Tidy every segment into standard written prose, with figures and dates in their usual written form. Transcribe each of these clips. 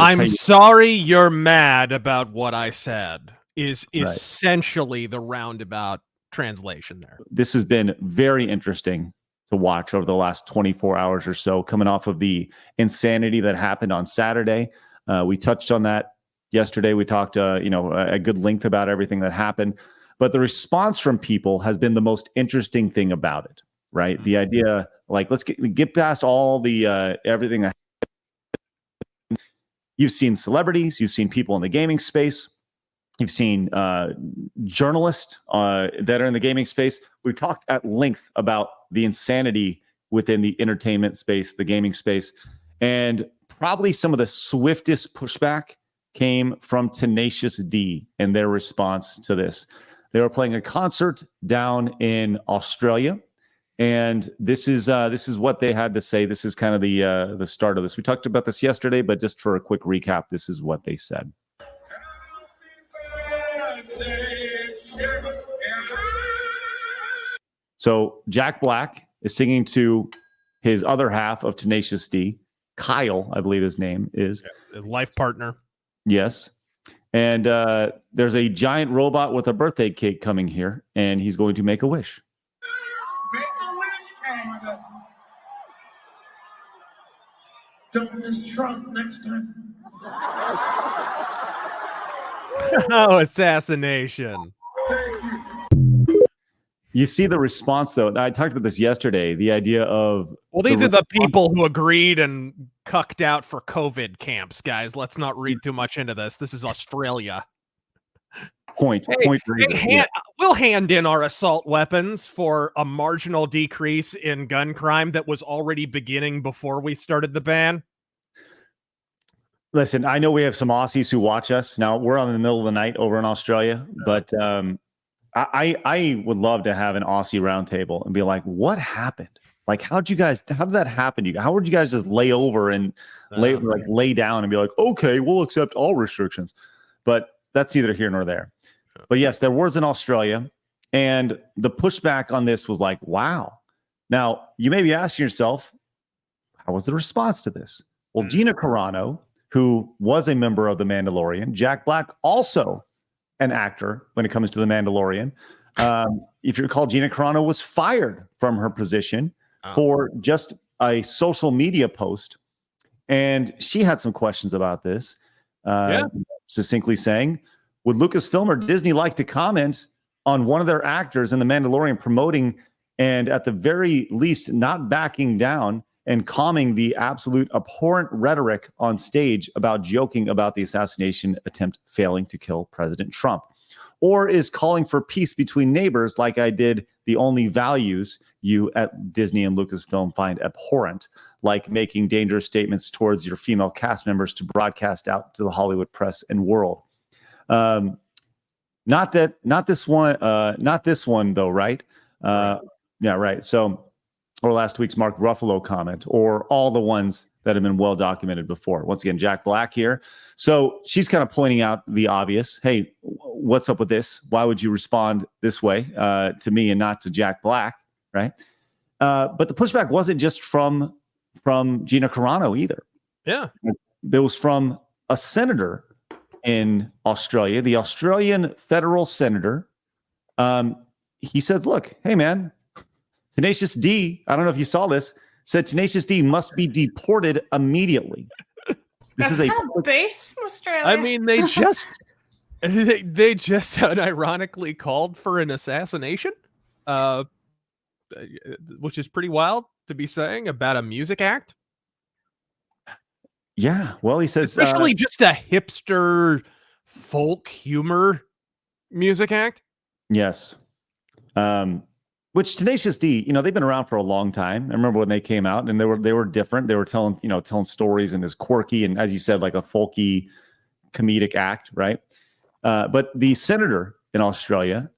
I'm sorry you're mad about what I said is essentially the roundabout translation there. This has been very interesting to watch over the last 24 hours or so, coming off of the insanity that happened on Saturday. We touched on that yesterday. We talked, a good length about everything that happened. But the response from people has been the most interesting thing about it, right? Mm-hmm. The idea, like, let's get past all the everything. You've seen celebrities, you've seen people in the gaming space, you've seen journalists that are in the gaming space. We've talked at length about the insanity within the entertainment space, the gaming space, and probably some of the swiftest pushback came from Tenacious D and their response to this. They were playing a concert down in Australia, and this is what they had to say. This is kind of the start of this. We talked about this yesterday, but just for a quick recap, this is what they said. So Jack Black is singing to his other half of Tenacious D, Kyle, I believe his name is. His life partner. Yes. And there's a giant robot with a birthday cake coming here, and he's going to make a wish. Make a wish, and don't miss Trump next time. Oh, assassination. Thank you. You see the response, though. I talked about this yesterday. The idea of... Well, these are the people who agreed and cucked out for COVID camps, guys. Let's not read too much into this. This is Australia. Point. We'll hand in our assault weapons for a marginal decrease in gun crime that was already beginning before we started the ban. Listen, I know we have some Aussies who watch us. Now, we're on the middle of the night over in Australia, but... I would love to have an Aussie roundtable and be like, what happened? Like, how did that happen to you? How would you guys just lay over and lay down and be like, okay, we'll accept all restrictions? But that's neither here nor there. But yes, there was in Australia, and the pushback on this was like, wow. Now, you may be asking yourself, how was the response to this? Well, Gina Carano, who was a member of The Mandalorian, Jack Black, also an actor when it comes to The Mandalorian. If you recall, Gina Carano was fired from her position for just a social media post. And she had some questions about this, succinctly saying, would Lucasfilm or Disney like to comment on one of their actors in The Mandalorian promoting and at the very least not backing down and calming the absolute abhorrent rhetoric on stage about joking about the assassination attempt failing to kill President Trump? Or is calling for peace between neighbors like I did the only values you at Disney and Lucasfilm find abhorrent, like making dangerous statements towards your female cast members to broadcast out to the Hollywood press and world? Not this one though, right? Yeah, right. So, or last week's Mark Ruffalo comment, or all the ones that have been well documented before. Once again, Jack Black here. So she's kind of pointing out the obvious. Hey, what's up with this? Why would you respond this way to me and not to Jack Black, right? But the pushback wasn't just from Gina Carano either. Yeah. It was from a senator in Australia, the Australian federal senator. He said, look, hey, man, Tenacious D, I don't know if you saw this, said Tenacious D must be deported immediately. This is a base from Australia. I mean, they just unironically called for an assassination, which is pretty wild to be saying about a music act. Yeah, well, he says... Especially just a hipster folk humor music act. Yes. Which Tenacious D, they've been around for a long time. I remember when they came out, and they were different. They were telling stories and as quirky and, as you said, like a folky comedic act, right? But the senator in Australia,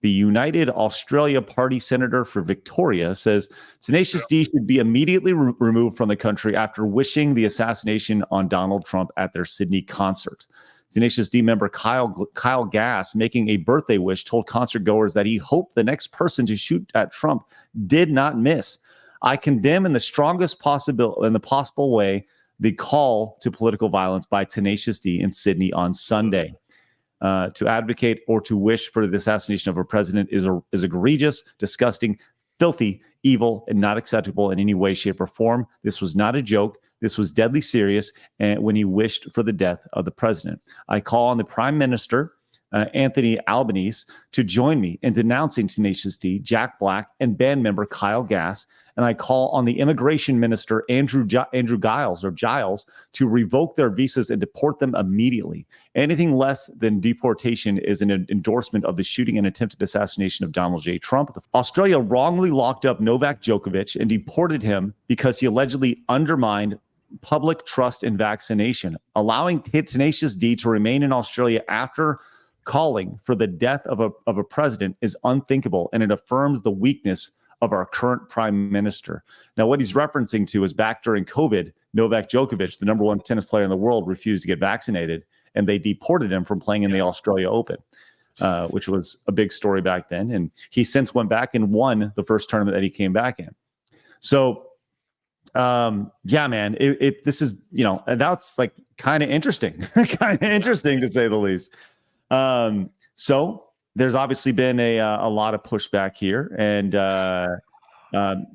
the United Australia Party senator for Victoria, says Tenacious D should be immediately removed from the country after wishing the assassination on Donald Trump at their Sydney concert. Tenacious D member Kyle Gass, making a birthday wish, told concert goers that he hoped the next person to shoot at Trump did not miss. I condemn in the strongest possible way the call to political violence by Tenacious D in Sydney on Sunday. To advocate or to wish for the assassination of a president is egregious, disgusting, filthy, evil, and not acceptable in any way, shape, or form. This was not a joke. This was deadly serious. And when he wished for the death of the president, I call on the Prime Minister, Anthony Albanese, to join me in denouncing Tenacious D, Jack Black, and band member Kyle Gass. And I call on the Immigration Minister, Andrew Giles, to revoke their visas and deport them immediately. Anything less than deportation is an endorsement of the shooting and attempted assassination of Donald J. Trump. Australia wrongly locked up Novak Djokovic and deported him because he allegedly undermined public trust in vaccination. Allowing Tenacious D to remain in Australia after calling for the death of a president is unthinkable, and it affirms the weakness of our current prime minister. Now, what he's referencing to is back during COVID, Novak Djokovic, the number one tennis player in the world, refused to get vaccinated, and they deported him from playing in the Australia Open, which was a big story back then. And he since went back and won the first tournament that he came back in. So, yeah, man, this is, that's like kind of interesting, to say the least. So there's obviously been a lot of pushback here, and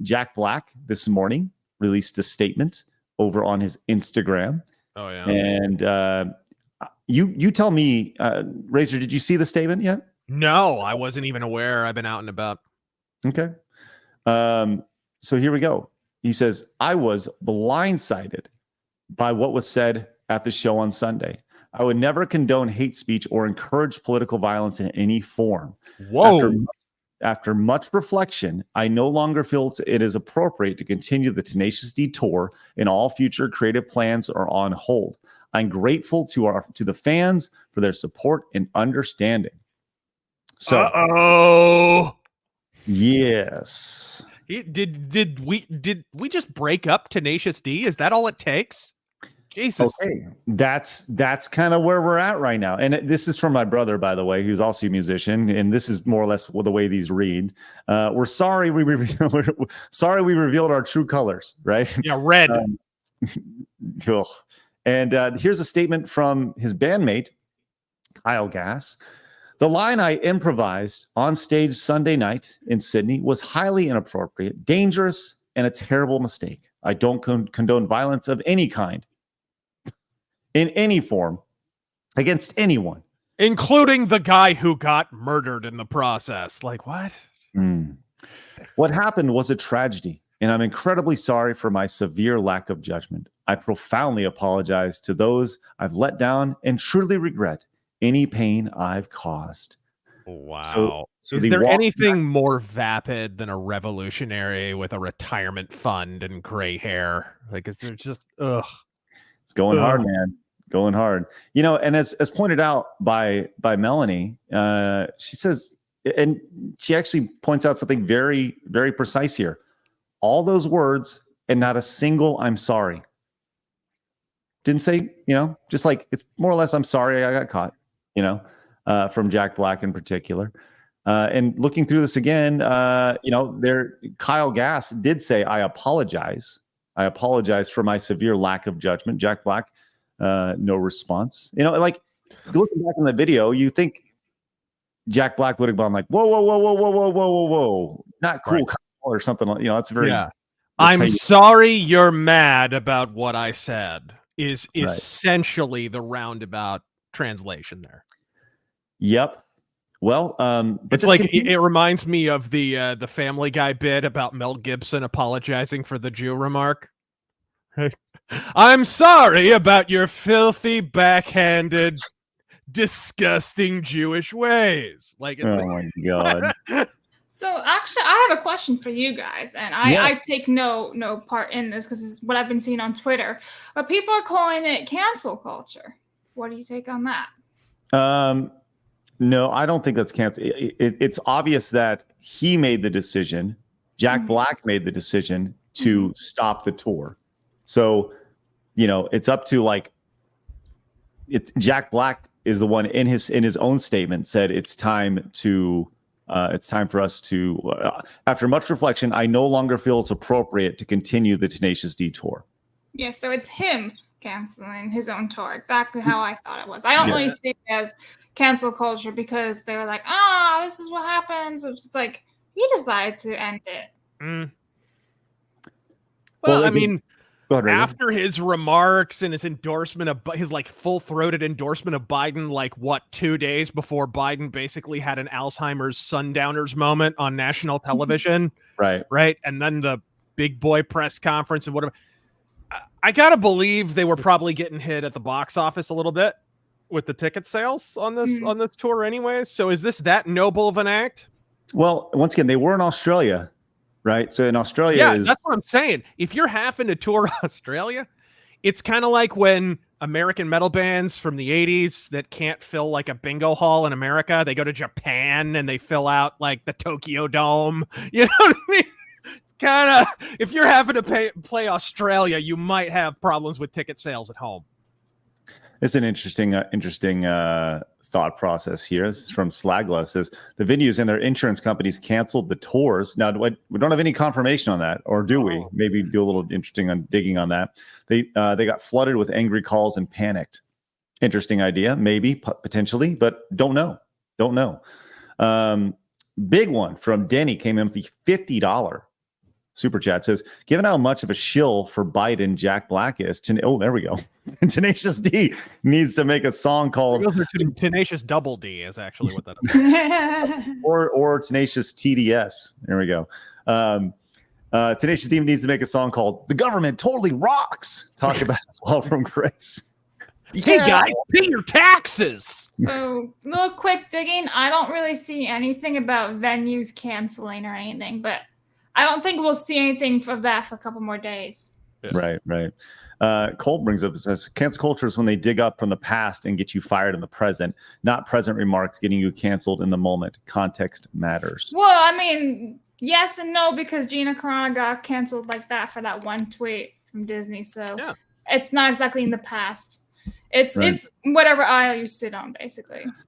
Jack Black this morning released a statement over on his Instagram. Oh yeah. And you tell me, Razor, did you see the statement yet? No, I wasn't even aware. I've been out and about. Okay. So here we go. He says, I was blindsided by what was said at the show on Sunday. I would never condone hate speech or encourage political violence in any form. Whoa. After much reflection, I no longer feel it is appropriate to continue the Tenacious D tour, and all future creative plans are on hold. I'm grateful to the fans for their support and understanding. So, yes. Did we just break up Tenacious D? Is that all it takes? Jesus. Okay, that's kind of where we're at right now. And this is from my brother, by the way, who's also a musician, and this is more or less the way these read. We're sorry we revealed our true colors, right? Yeah, red. Cool. And here's a statement from his bandmate, Kyle Gass. The line I improvised on stage Sunday night in Sydney was highly inappropriate, dangerous, and a terrible mistake. I don't condone violence of any kind, in any form, against anyone, including the guy who got murdered in the process. Like, what? What happened was a tragedy, and I'm incredibly sorry for my severe lack of judgment. I profoundly apologize to those I've let down and truly regret any pain I've caused. Wow. So is there anything more vapid than a revolutionary with a retirement fund and gray hair? Like, is there just, It's going hard, man. Going hard. And as pointed out by Melanie, she says, and she actually points out something very, very precise here. All those words and not a single I'm sorry. Didn't say, just like, it's more or less, I'm sorry I got caught, from Jack Black in particular. And looking through this again, Kyle Gass did say, I apologize. I apologize for my severe lack of judgment. Jack Black, no response. Like looking back in the video, you think Jack Black would have gone like, whoa, not cool, right, or something. That's very. Yeah. I'm sorry you're mad about what I said is right. Essentially the roundabout translation there. Yep. Well, it's like it reminds me of the Family Guy bit about Mel Gibson apologizing for the Jew remark. I'm sorry about your filthy, backhanded, disgusting Jewish ways. Like, oh my God. So actually, I have a question for you guys, and I take no part in this because it's what I've been seeing on Twitter. But people are calling it cancel culture. What do you take on that? No, I don't think that's cancel. It's obvious that he made the decision. Jack Black made the decision to stop the tour. So, it's up to Jack Black is the one in his own statement said it's time for us to. After much reflection, I no longer feel it's appropriate to continue the Tenacious D tour. Yeah, so it's him canceling his own tour, exactly how I thought it was. I don't really see it as cancel culture because they were like, this is what happens. It's like, he decided to end it. Mm. Well, I mean, after his remarks and his endorsement of his like full-throated endorsement of Biden, like 2 days before Biden basically had an Alzheimer's sundowners moment on national television, right, and then the big boy press conference and whatever. I gotta believe they were probably getting hit at the box office a little bit with the ticket sales on this tour, anyways. So is this that noble of an act? Well, once again, they were in Australia. Right. So in Australia, that's what I'm saying. If you're having to tour Australia, it's kind of like when American metal bands from the 80s that can't fill like a bingo hall in America, they go to Japan and they fill out like the Tokyo Dome. You know what I mean? It's kind of, if you're having to play Australia, you might have problems with ticket sales at home. It's an interesting thought process here. This is from Slagla. It says the venues and their insurance companies canceled the tours. Now, we don't have any confirmation on that, or do we? Maybe do a little interesting on digging on that. They got flooded with angry calls and panicked. Interesting idea, maybe potentially, but don't know. Big one from Denny came in with the $50 super chat. Says, given how much of a shill for Biden Jack Black is, there we go. Tenacious D needs to make a song called Tenacious Double D is actually what that is. or Tenacious TDS. There we go. Tenacious D needs to make a song called "The Government Totally Rocks." Talk about fall from grace. Hey guys, pay your taxes. So, little quick digging. I don't really see anything about venues canceling or anything, but I don't think we'll see anything of that for a couple more days. Yeah. Right. Cole brings up, says, cancel culture is when they dig up from the past and get you fired in the present, not present remarks getting you canceled in the moment. Context matters. Well, I mean, yes and no, because Gina Carano got canceled like that for that one tweet from Disney. So it's not exactly in the past. It's whatever aisle you sit on, basically.